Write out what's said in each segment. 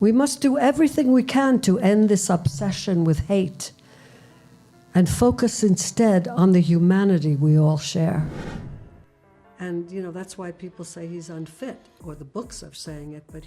We must do everything we can to end this obsession with hate and focus instead on the humanity we all share. And, you know, that's why people say he's unfit, or the books are saying it, but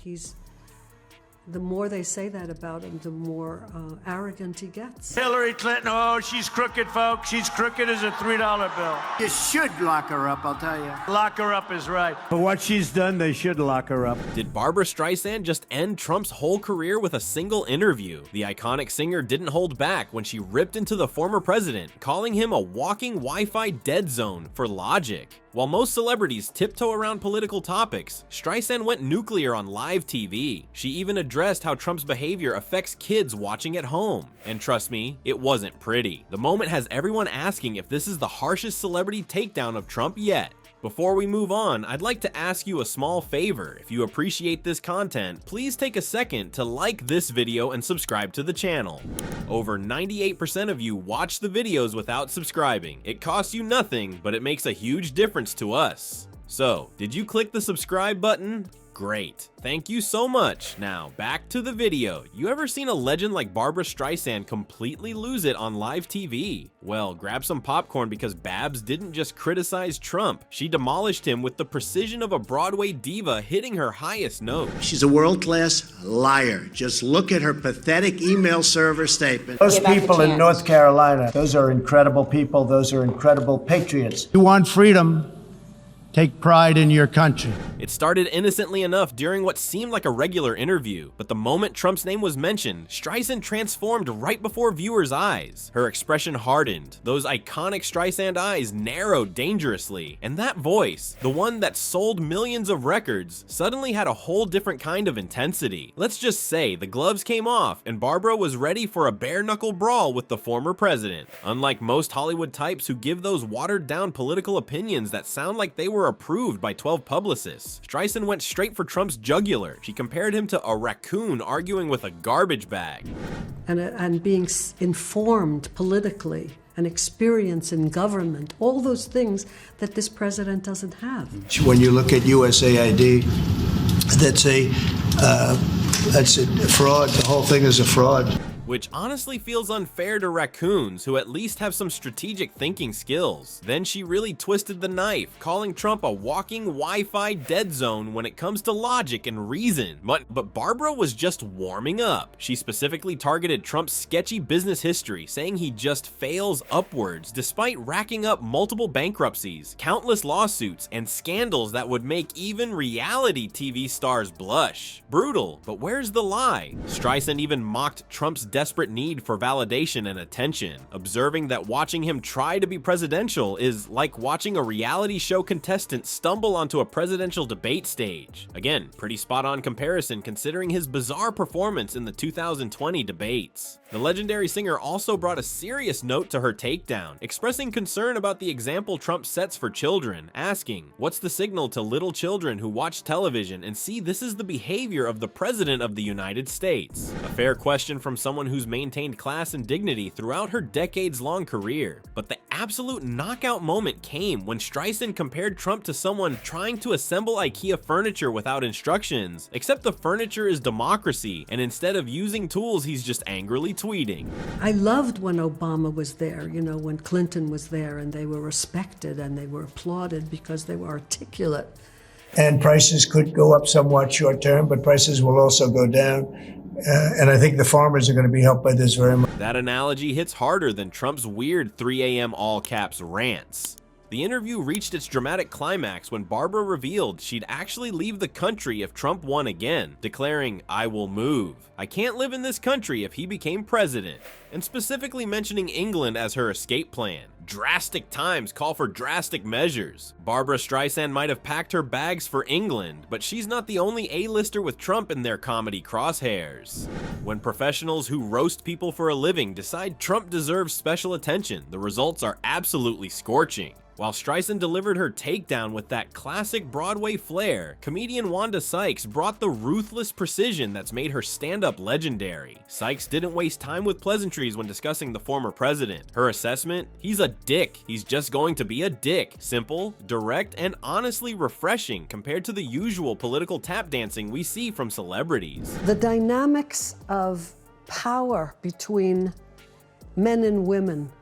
the more they say that about him, the more arrogant he gets. Hillary Clinton, oh, she's crooked, folks. She's crooked as a $3 bill. You should lock her up, I'll tell you. Lock her up is right. For what she's done, they should lock her up. Did Barbra Streisand just end Trump's whole career with a single interview? The iconic singer didn't hold back when she ripped into the former president, calling him a walking Wi-Fi dead zone for logic. While most celebrities tiptoe around political topics, Streisand went nuclear on live TV. She even addressed how Trump's behavior affects kids watching at home. And trust me, it wasn't pretty. The moment has everyone asking if this is the harshest celebrity takedown of Trump yet. Before we move on, I'd like to ask you a small favor. If you appreciate this content, please take a second to like this video and subscribe to the channel. Over 98% of you watch the videos without subscribing. It costs you nothing, but it makes a huge difference to us. So, did you click the subscribe button? Great. Thank you so much. Now, back to the video. You ever seen a legend like Barbra Streisand completely lose it on live TV? Well, grab some popcorn because Babs didn't just criticize Trump. She demolished him with the precision of a Broadway diva hitting her highest note. She's a world-class liar. Just look at her pathetic email server statement. Those people in North Carolina, those are incredible people. Those are incredible patriots. You want freedom? Take pride in your country. It started innocently enough during what seemed like a regular interview, but the moment Trump's name was mentioned, Streisand transformed right before viewers' eyes. Her expression hardened, those iconic Streisand eyes narrowed dangerously, and that voice, the one that sold millions of records, suddenly had a whole different kind of intensity. Let's just say the gloves came off and Barbra was ready for a bare-knuckle brawl with the former president. Unlike most Hollywood types who give those watered-down political opinions that sound like they were approved by 12 publicists, Streisand went straight for Trump's jugular. She compared him to a raccoon arguing with a garbage bag. And being informed politically, and experience in government, all those things that this president doesn't have. When you look at USAID, that's a fraud. The whole thing is a fraud. Which honestly feels unfair to raccoons who at least have some strategic thinking skills. Then she really twisted the knife, calling Trump a walking Wi-Fi dead zone when it comes to logic and reason. But Barbra was just warming up. She specifically targeted Trump's sketchy business history, saying he just fails upwards despite racking up multiple bankruptcies, countless lawsuits, and scandals that would make even reality TV stars blush. Brutal, but where's the lie? Streisand even mocked Trump's desperate need for validation and attention, observing that watching him try to be presidential is like watching a reality show contestant stumble onto a presidential debate stage. Again, pretty spot-on comparison considering his bizarre performance in the 2020 debates. The legendary singer also brought a serious note to her takedown, expressing concern about the example Trump sets for children, asking, "What's the signal to little children who watch television and see this is the behavior of the President of the United States?" A fair question from someone who's maintained class and dignity throughout her decades-long career. But the absolute knockout moment came when Streisand compared Trump to someone trying to assemble IKEA furniture without instructions, except the furniture is democracy, and instead of using tools, he's just angrily tweeting. I loved when Obama was there, you know, when Clinton was there, and they were respected and they were applauded because they were articulate. And prices could go up somewhat short term, but prices will also go down. And I think the farmers are going to be helped by this very much. That analogy hits harder than Trump's weird 3 a.m. all caps rants. The interview reached its dramatic climax when Barbra revealed she'd actually leave the country if Trump won again, declaring, "I will move. I can't live in this country if he became president," and specifically mentioning England as her escape plan. Drastic times call for drastic measures. Barbra Streisand might have packed her bags for England, but she's not the only A-lister with Trump in their comedy crosshairs. When professionals who roast people for a living decide Trump deserves special attention, the results are absolutely scorching. While Streisand delivered her takedown with that classic Broadway flair, comedian Wanda Sykes brought the ruthless precision that's made her stand-up legendary. Sykes didn't waste time with pleasantries when discussing the former president. Her assessment? He's a dick. He's just going to be a dick. Simple, direct, and honestly refreshing compared to the usual political tap dancing we see from celebrities. The dynamics of power between men and women.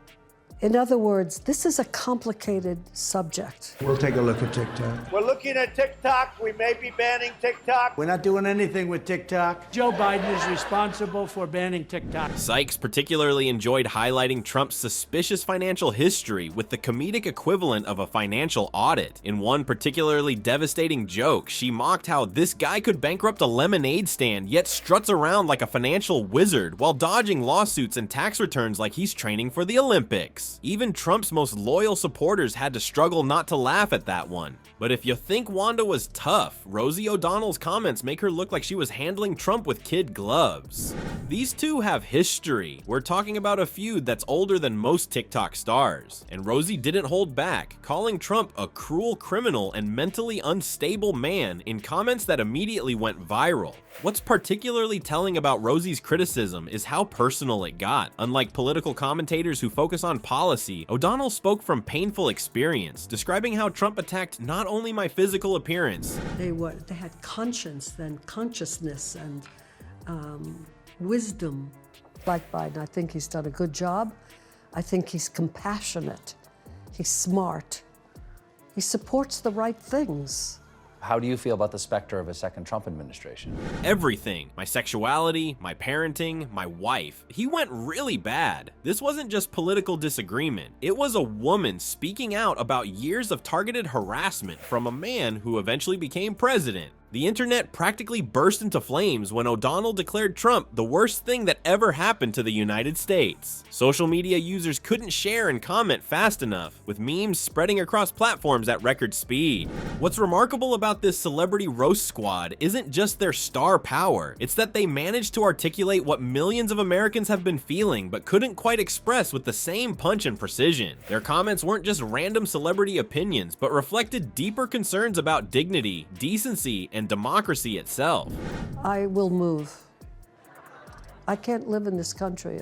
In other words, this is a complicated subject. We'll take a look at TikTok. We're looking at TikTok. We may be banning TikTok. We're not doing anything with TikTok. Joe Biden is responsible for banning TikTok. Sykes particularly enjoyed highlighting Trump's suspicious financial history with the comedic equivalent of a financial audit. In one particularly devastating joke, she mocked how this guy could bankrupt a lemonade stand yet struts around like a financial wizard while dodging lawsuits and tax returns like he's training for the Olympics. Even Trump's most loyal supporters had to struggle not to laugh at that one. But if you think Wanda was tough, Rosie O'Donnell's comments make her look like she was handling Trump with kid gloves. These two have history. We're talking about a feud that's older than most TikTok stars. And Rosie didn't hold back, calling Trump a cruel criminal and mentally unstable man in comments that immediately went viral. What's particularly telling about Rosie's criticism is how personal it got. Unlike political commentators who focus on policy, O'Donnell spoke from painful experience, describing how Trump attacked not only my physical appearance. They had conscience and consciousness and wisdom. Like Biden, I think he's done a good job. I think he's compassionate. He's smart. He supports the right things. How do you feel about the specter of a second Trump administration? Everything. My sexuality, my parenting, my wife. He went really bad. This wasn't just political disagreement. It was a woman speaking out about years of targeted harassment from a man who eventually became president. The internet practically burst into flames when O'Donnell declared Trump the worst thing that ever happened to the United States. Social media users couldn't share and comment fast enough, with memes spreading across platforms at record speed. What's remarkable about this celebrity roast squad isn't just their star power, it's that they managed to articulate what millions of Americans have been feeling but couldn't quite express with the same punch and precision. Their comments weren't just random celebrity opinions, but reflected deeper concerns about dignity, decency, and democracy itself. I will move. I can't live in this country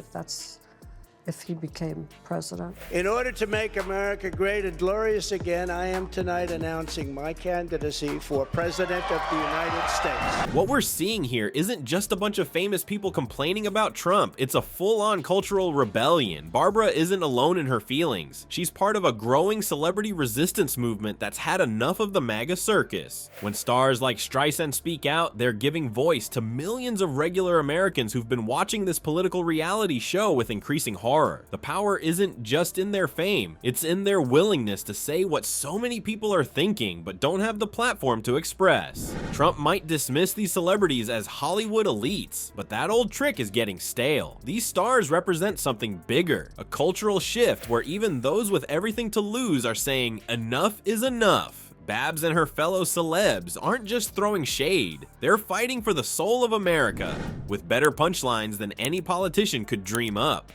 if he became president. In order to make America great and glorious again, I am tonight announcing my candidacy for President of the United States. What we're seeing here isn't just a bunch of famous people complaining about Trump, it's a full-on cultural rebellion. Barbra isn't alone in her feelings. She's part of a growing celebrity resistance movement that's had enough of the MAGA circus. When stars like Streisand speak out, they're giving voice to millions of regular Americans who've been watching this political reality show with increasing horror. The power isn't just in their fame, it's in their willingness to say what so many people are thinking but don't have the platform to express. Trump might dismiss these celebrities as Hollywood elites, but that old trick is getting stale. These stars represent something bigger, a cultural shift where even those with everything to lose are saying enough is enough. Babs and her fellow celebs aren't just throwing shade, they're fighting for the soul of America, with better punchlines than any politician could dream up.